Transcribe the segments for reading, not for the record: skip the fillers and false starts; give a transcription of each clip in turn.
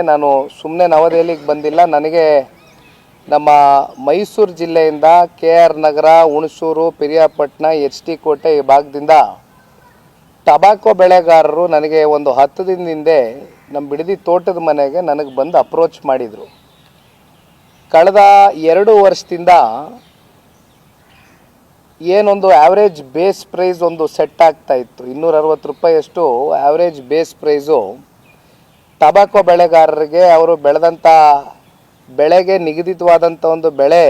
ನಾನು ಸುಮ್ಮನೆ ನವದೆಹಲಿಗೆ ಬಂದಿಲ್ಲ. ನನಗೆ ನಮ್ಮ ಮೈಸೂರು ಜಿಲ್ಲೆಯಿಂದ KR ನಗರ, ಹುಣಸೂರು, ಪಿರಿಯಾಪಟ್ಟಣ, HT ಕೋಟೆ ಈ ಭಾಗದಿಂದ ಟಬಾಕೋ ಬೆಳೆಗಾರರು ನನಗೆ ಒಂದು 10 ದಿನದ ಹಿಂದೆ ನಮ್ಮ ಬಿಡದಿ ತೋಟದ ಮನೆಗೆ ನನಗೆ ಬಂದು ಅಪ್ರೋಚ್ ಮಾಡಿದರು. ಕಳೆದ 2 ವರ್ಷದಿಂದ ಏನೊಂದು ಆವ್ರೇಜ್ ಬೇಸ್ ಪ್ರೈಸ್ ಒಂದು ಸೆಟ್ ಆಗ್ತಾ ಇತ್ತು. 260 ರೂಪಾಯಿಯಷ್ಟು ಆವ್ರೇಜ್ ಬೇಸ್ ಪ್ರೈಸು ಟಬಾಕೋ ಬೆಳೆಗಾರರಿಗೆ ಅವರು ಬೆಳೆದಂಥ ಬೆಳೆಗೆ ನಿಗದಿತವಾದಂಥ ಒಂದು ಬೆಳೆ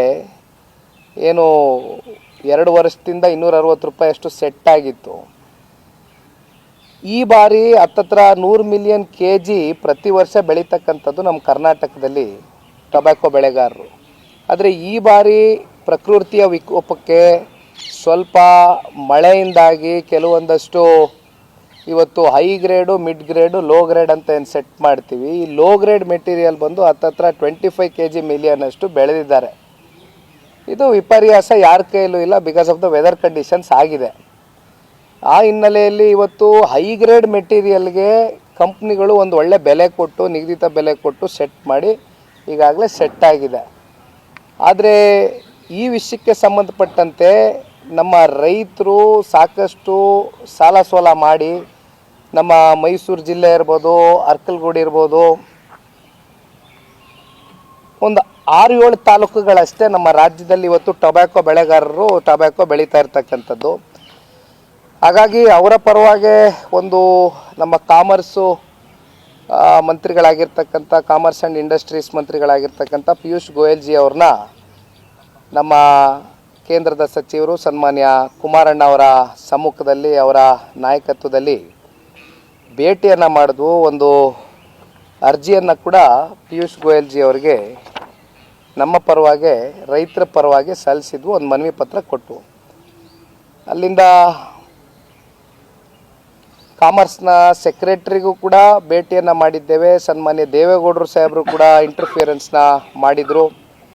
ಏನು 2 ವರ್ಷದಿಂದ 260 ರೂಪಾಯಿಯಷ್ಟು ಸೆಟ್ ಆಗಿತ್ತು. ಈ ಬಾರಿ ಹತ್ತತ್ರ 100 ಮಿಲಿಯನ್ kg ಪ್ರತಿ ವರ್ಷ ಬೆಳೀತಕ್ಕಂಥದ್ದು ನಮ್ಮ ಕರ್ನಾಟಕದಲ್ಲಿ ಟಬಾಕೋ ಬೆಳೆಗಾರರು. ಆದರೆ ಈ ಬಾರಿ ಪ್ರಕೃತಿಯ ವಿಕೋಪಕ್ಕೆ ಸ್ವಲ್ಪ ಮಳೆಯಿಂದಾಗಿ ಕೆಲವೊಂದಷ್ಟು ಇವತ್ತು high grade, mid grade, low grade ಅಂತ ಏನು ಸೆಟ್ ಮಾಡ್ತೀವಿ, ಈ ಲೋ ಗ್ರೇಡ್ ಮೆಟೀರಿಯಲ್ ಬಂದು ಹತ್ತತ್ರ 25 kg ಮಿಲಿಯನ್ ಅಷ್ಟು ಬೆಳೆದಿದ್ದಾರೆ. ಇದು ವಿಪರ್ಯಾಸ ಯಾರ ಕೈಯಲ್ಲೂ ಇಲ್ಲ, because of the weather conditions ಆಗಿದೆ. ಆ ಹಿನ್ನೆಲೆಯಲ್ಲಿ ಇವತ್ತು ಹೈ ಗ್ರೇಡ್ ಮೆಟೀರಿಯಲ್ಗೆ ಕಂಪ್ನಿಗಳು ಒಂದು ಒಳ್ಳೆ ಬೆಲೆ ಕೊಟ್ಟು, ನಿಗದಿತ ಬೆಲೆ ಕೊಟ್ಟು ಸೆಟ್ ಮಾಡಿ ಈಗಾಗಲೇ ಸೆಟ್ ಆಗಿದೆ. ಆದರೆ ಈ ವಿಷಯಕ್ಕೆ ಸಂಬಂಧಪಟ್ಟಂತೆ ನಮ್ಮ ರೈತರು ಸಾಕಷ್ಟು ಸಾಲ ಸೋಲ ಮಾಡಿ, ನಮ್ಮ ಮೈಸೂರು ಜಿಲ್ಲೆ ಇರ್ಬೋದು, ಅರ್ಕಲಗೂಡು ಇರ್ಬೋದು, ಒಂದು 6-7 ತಾಲೂಕುಗಳಷ್ಟೇ ನಮ್ಮ ರಾಜ್ಯದಲ್ಲಿ ಇವತ್ತು ಟೊಬ್ಯಾಕೋ ಬೆಳೆಗಾರರು ಟೊಬ್ಯಾಕೋ ಬೆಳೀತಾ ಇರ್ತಕ್ಕಂಥದ್ದು. ಹಾಗಾಗಿ ಅವರ ಪರವಾಗಿ ಒಂದು ನಮ್ಮ ಕಾಮರ್ಸು ಮಂತ್ರಿಗಳಾಗಿರ್ತಕ್ಕಂಥ, ಕಾಮರ್ಸ್ ಆ್ಯಂಡ್ ಇಂಡಸ್ಟ್ರೀಸ್ ಮಂತ್ರಿಗಳಾಗಿರ್ತಕ್ಕಂಥ ಪಿಯೂಷ್ ಗೋಯಲ್ ಜಿ ಅವ್ರನ್ನ ನಮ್ಮ ಕೇಂದ್ರದ ಸಚಿವರು ಸನ್ಮಾನ್ಯ ಕುಮಾರಣ್ಣ ಅವರ ಸಮ್ಮುಖದಲ್ಲಿ, ಅವರ ನಾಯಕತ್ವದಲ್ಲಿ ಭೇಟಿಯನ್ನು ಮಾಡಿದ್ವು. ಒಂದು ಅರ್ಜಿಯನ್ನು ಕೂಡ ಪಿಯೂಷ್ ಗೋಯಲ್ ಜಿ ಅವರಿಗೆ ನಮ್ಮ ಪರವಾಗಿ, ರೈತರ ಪರವಾಗಿ ಸಲ್ಲಿಸಿದ್ವು. ಒಂದು ಮನವಿ ಪತ್ರ ಕೊಟ್ಟು ಅಲ್ಲಿಂದ ಕಾಮರ್ಸ್ನ ಸೆಕ್ರೆಟರಿಗೂ ಕೂಡ ಭೇಟಿಯನ್ನು ಮಾಡಿದ್ದೇವೆ. ಸನ್ಮಾನ್ಯ ದೇವೇಗೌಡರು ಸಾಹೇಬರು ಕೂಡ ಇಂಟರ್ಫಿಯರೆನ್ಸ್ನ ಮಾಡಿದರು.